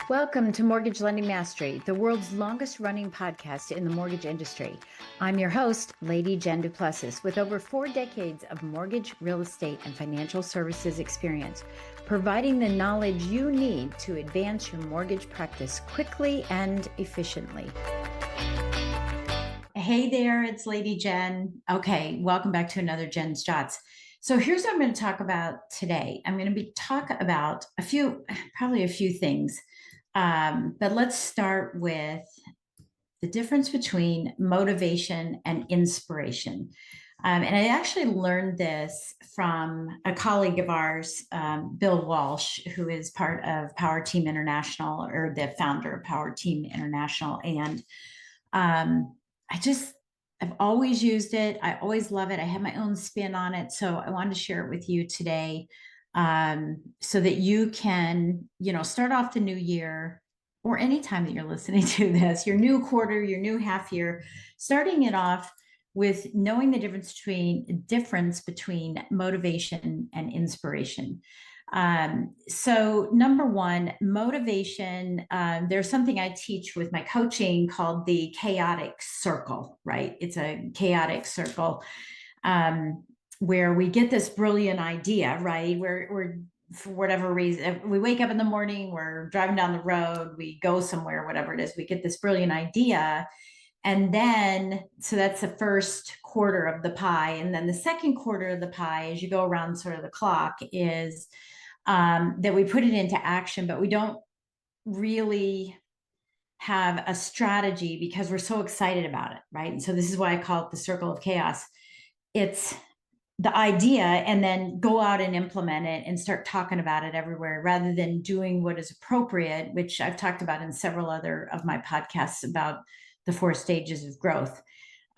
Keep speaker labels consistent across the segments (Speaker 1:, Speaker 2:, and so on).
Speaker 1: Welcome to Mortgage Lending Mastery, the world's longest running podcast in the mortgage industry. I'm your host, Lady Jen Du Plessis, with over 4 decades of mortgage, real estate, and financial services experience, providing the knowledge you need to advance your mortgage practice quickly and efficiently. Hey there, it's Lady Jen. Okay, welcome back to another Jen's Jots. So here's what I'm going to talk about today. I'm going to talk about probably a few things. But let's start with the difference between motivation and inspiration. And I actually learned this from a colleague of ours, Bill Walsh, who is part of Power Team International, or the founder of Power Team International. And I've always used it. I always love it. I have my own spin on it. So I wanted to share it with you today. So that you can, start off the new year, or anytime that you're listening to this, your new quarter, your new half year, starting it off with knowing the difference between motivation and inspiration. So number one, motivation, there's something I teach with my coaching called the chaotic circle, right? It's a chaotic circle. Where we get this brilliant idea, right? We're for whatever reason, we wake up in the morning, we're driving down the road, we go somewhere, whatever it is, we get this brilliant idea. And then, so that's the first quarter of the pie. And then the second quarter of the pie, as you go around sort of the clock, is that we put it into action, but we don't really have a strategy because we're so excited about it, right? And so this is why I call it the circle of chaos. It's the idea and then go out and implement it and start talking about it everywhere rather than doing what is appropriate, which I've talked about in several other of my podcasts about the 4 stages of growth.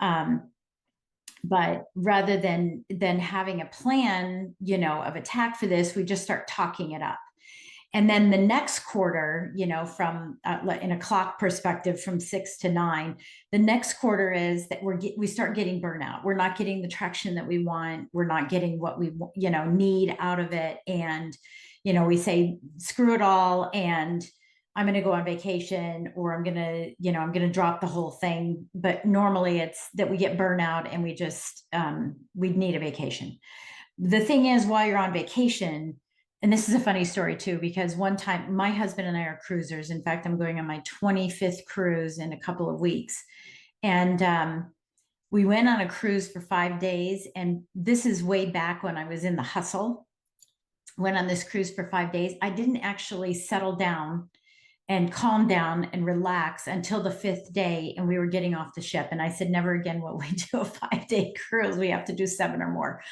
Speaker 1: But rather than having a plan, of attack for this, we just start talking it up. And then the next quarter, from in a clock perspective, from 6 to 9, the next quarter is that we start getting burnout. We're not getting the traction that we want. We're not getting what we, need out of it. And, we say, screw it all. And I'm going to go on vacation, or I'm going to drop the whole thing. But normally it's that we get burnout and we just, we need a vacation. The thing is, while you're on vacation, and this is a funny story too, because one time my husband and I are cruisers. In fact, I'm going on my 25th cruise in a couple of weeks. And we went on a cruise for 5 days. And this is way back when I was in the hustle. Went on this cruise for 5 days. I didn't actually settle down and calm down and relax until the 5th day. And we were getting off the ship. And I said, never again will we do a 5-day cruise. We have to do 7 or more.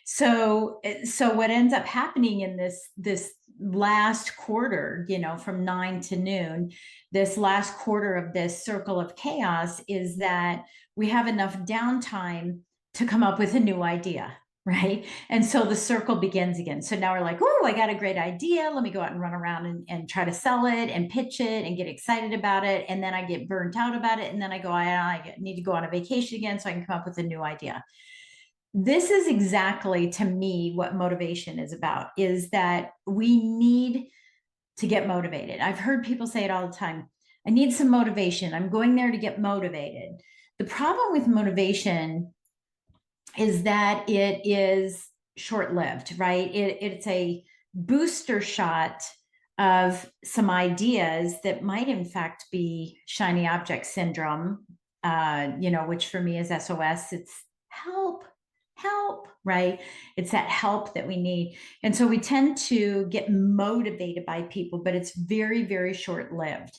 Speaker 1: So what ends up happening in this last quarter, from 9 to noon, this last quarter of this circle of chaos, is that we have enough downtime to come up with a new idea. Right. And so the circle begins again. So now we're like, oh, I got a great idea. Let me go out and run around and try to sell it and pitch it and get excited about it. And then I get burnt out about it. And then I go, I need to go on a vacation again so I can come up with a new idea. This is exactly, to me, what motivation is about, is that we need to get motivated. I've heard people say it all the time. I need some motivation. I'm going there to get motivated. The problem with motivation is that it is short-lived, right? It's a booster shot of some ideas that might in fact be shiny object syndrome, which for me is SOS. It's help, right? It's that help that we need. And so we tend to get motivated by people, but it's very, very short-lived.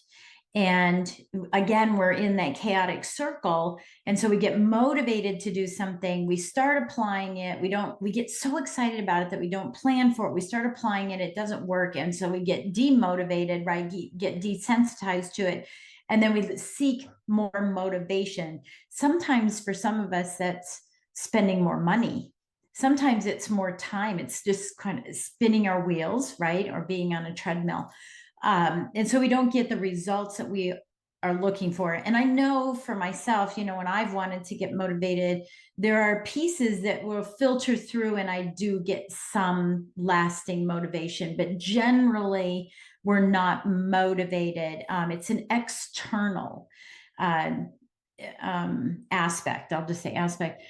Speaker 1: And again, we're in that chaotic circle. And so we get motivated to do something. We start applying it. We get so excited about it that we don't plan for it. We start applying it. It doesn't work. And so we get demotivated, right? Get desensitized to it. And then we seek more motivation. Sometimes for some of us, that's spending more money. Sometimes it's more time. It's just kind of spinning our wheels, right? Or being on a treadmill. And so we don't get the results that we are looking for. And I know for myself, you know, when I've wanted to get motivated, there are pieces that will filter through and I do get some lasting motivation, but generally we're not motivated. It's an external uh, aspect. I'll just say aspect.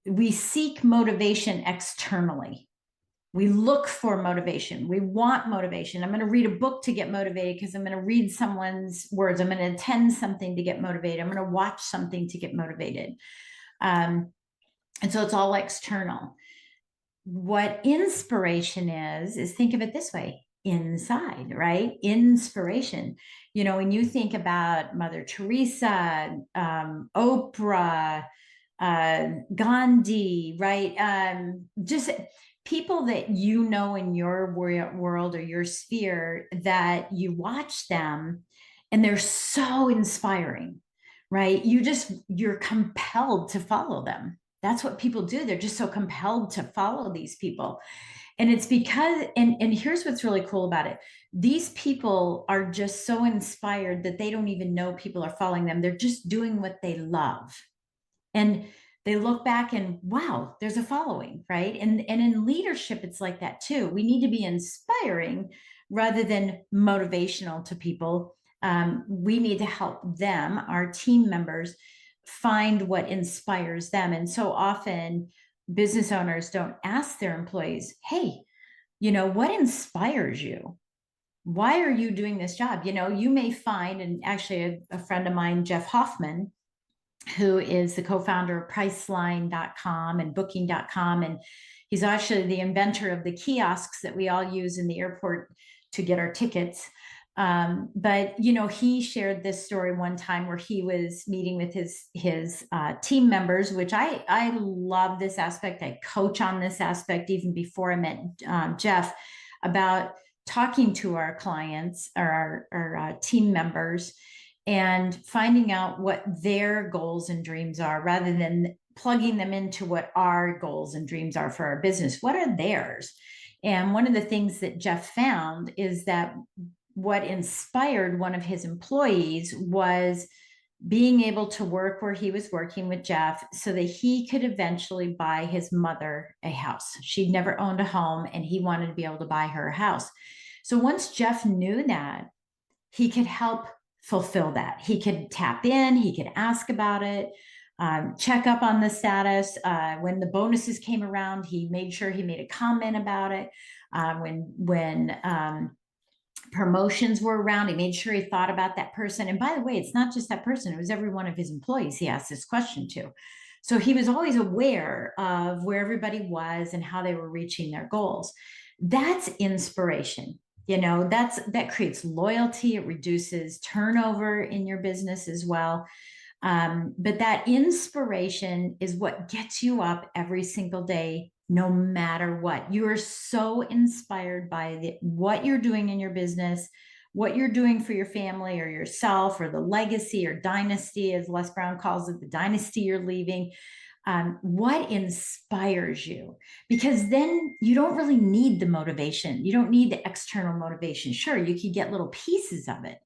Speaker 1: We seek motivation externally. We look for motivation. We want motivation. I'm going to read a book to get motivated because I'm going to read someone's words. I'm going to attend something to get motivated. I'm going to watch something to get motivated. And so it's all external. What inspiration is think of it this way: inside, right? Inspiration. You know, when you think about Mother Teresa, Oprah, Gandhi, right? Just people that you know in your world or your sphere that you watch them and they're so inspiring, right? You're compelled to follow them. That's what people do. They're just so compelled to follow these people. And it's because, and here's what's really cool about it. These people are just so inspired that they don't even know people are following them. They're just doing what they love. And they look back and wow, there's a following, right? And in leadership, it's like that too. We need to be inspiring rather than motivational to people. We need to help them, our team members, find what inspires them. And so often business owners don't ask their employees, hey, you know, what inspires you? Why are you doing this job? You know, you may find, and actually a friend of mine, Jeff Hoffman, who is the co-founder of Priceline.com and Booking.com. And he's actually the inventor of the kiosks that we all use in the airport to get our tickets. But, you know, he shared this story one time where he was meeting with his team members, which I love this aspect. I coach on this aspect even before I met Jeff, about talking to our clients or our team members and finding out what their goals and dreams are rather than plugging them into what our goals and dreams are for our business. What are theirs? And one of the things that Jeff found is that what inspired one of his employees was being able to work where he was working with Jeff so that he could eventually buy his mother a house. She'd never owned a home and he wanted to be able to buy her a house. So once Jeff knew that, he could help fulfill that. He could tap in, he could ask about it, check up on the status. When the bonuses came around, he made sure he made a comment about it. When promotions were around, he made sure he thought about that person. And by the way, it's not just that person, it was every one of his employees he asked this question to. So he was always aware of where everybody was and how they were reaching their goals. That's inspiration. You know, that creates loyalty. It reduces turnover in your business as well. But that inspiration is what gets you up every single day, no matter what. You are so inspired by what you're doing in your business, what you're doing for your family or yourself, or the legacy or dynasty, as Les Brown calls it, the dynasty you're leaving. What inspires you? Because then you don't really need the motivation. You don't need the external motivation. Sure, you can get little pieces of it,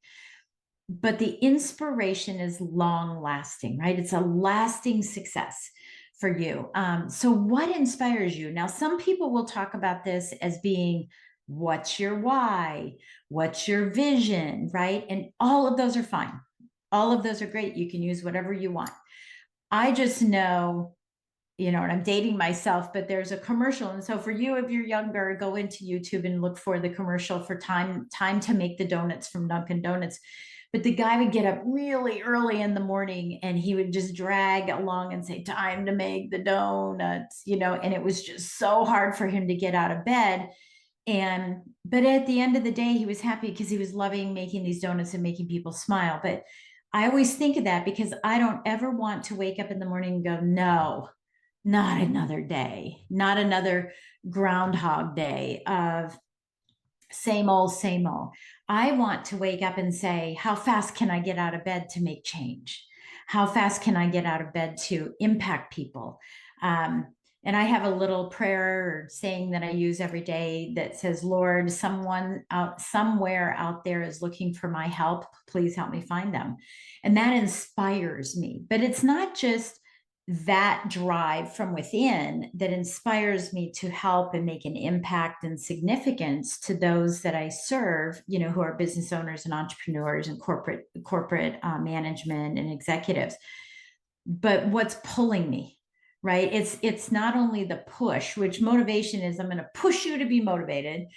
Speaker 1: but the inspiration is long lasting, right? It's a lasting success for you. So what inspires you? Now, some people will talk about this as being, what's your why? What's your vision, right? And all of those are fine. All of those are great. You can use whatever you want. I just know, you know, and I'm dating myself, but there's a commercial. And so for you, if you're younger, go into YouTube and look for the commercial for time to make the donuts from Dunkin' Donuts. But the guy would get up really early in the morning and he would just drag along and say, time to make the donuts, you know, and it was just so hard for him to get out of bed. But at the end of the day, he was happy because he was loving making these donuts and making people smile. But I always think of that because I don't ever want to wake up in the morning and go, no, not another day, not another Groundhog Day of same old, same old. I want to wake up and say, how fast can I get out of bed to make change? How fast can I get out of bed to impact people? And I have a little prayer or saying that I use every day that says, Lord, someone out somewhere out there is looking for my help. Please help me find them. And that inspires me. But it's not just that drive from within that inspires me to help and make an impact and significance to those that I serve, who are business owners and entrepreneurs and corporate management and executives. But what's pulling me, right? It's not only the push, which motivation is, I'm going to push you to be motivated,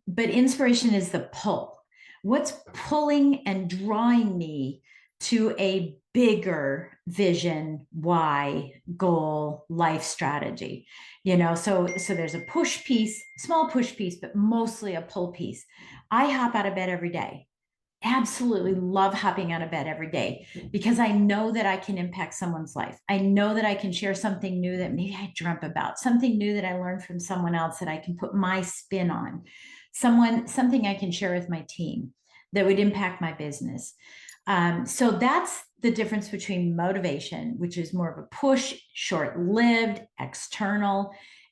Speaker 1: but inspiration is the pull. What's pulling and drawing me to a bigger vision, why, goal, life strategy? So there's a push piece, small push piece, but mostly a pull piece. I hop out of bed every day. Absolutely love hopping out of bed every day because I know that I can impact someone's life. I know that I can share something new that maybe I dreamt about, something new that I learned from someone else that I can put my spin on, something I can share with my team that would impact my business. So that's the difference between motivation, which is more of a push, short-lived, external,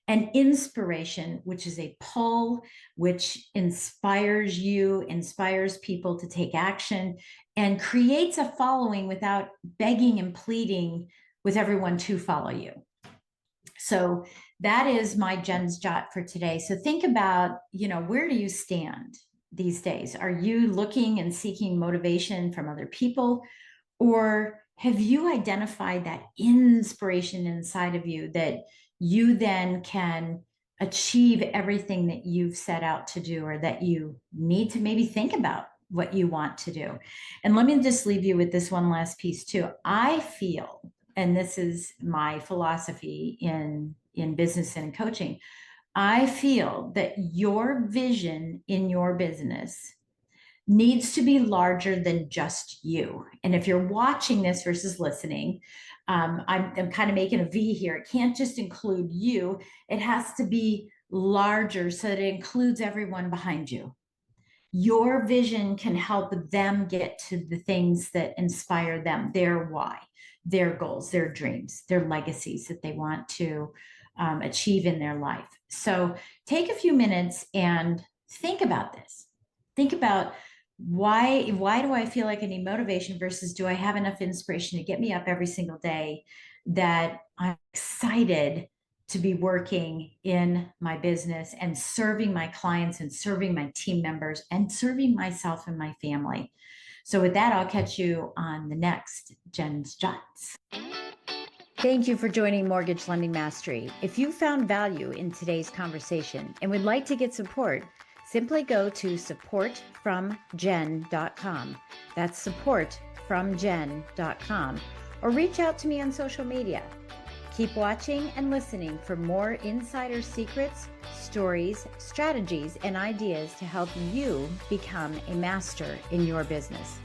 Speaker 1: and inspiration, which is a pull, which inspires you, inspires people to take action, and creates a following without begging and pleading with everyone to follow you. So that is my Jen's Jot for today. So think about, where do you stand these days? Are you looking and seeking motivation from other people? Or have you identified that inspiration inside of you that you then can achieve everything that you've set out to do, or that you need to maybe think about what you want to do? And let me just leave you with this one last piece too. I feel, and this is my philosophy in business and in coaching, I feel that your vision in your business needs to be larger than just you. And if you're watching this versus listening, I'm kind of making a V here. It can't just include you. It has to be larger so that it includes everyone behind you. Your vision can help them get to the things that inspire them, their why, their goals, their dreams, their legacies that they want to achieve in their life. So take a few minutes and think about this. Think about why do I feel like I need motivation versus do I have enough inspiration to get me up every single day that I'm excited to be working in my business and serving my clients and serving my team members and serving myself and my family. So with that, I'll catch you on the next Jen's Jots. Thank you for joining Mortgage Lending Mastery. If you found value in today's conversation and would like to get support, simply go to supportfromjen.com. That's supportfromjen.com, or reach out to me on social media. Keep watching and listening for more insider secrets, stories, strategies, and ideas to help you become a master in your business.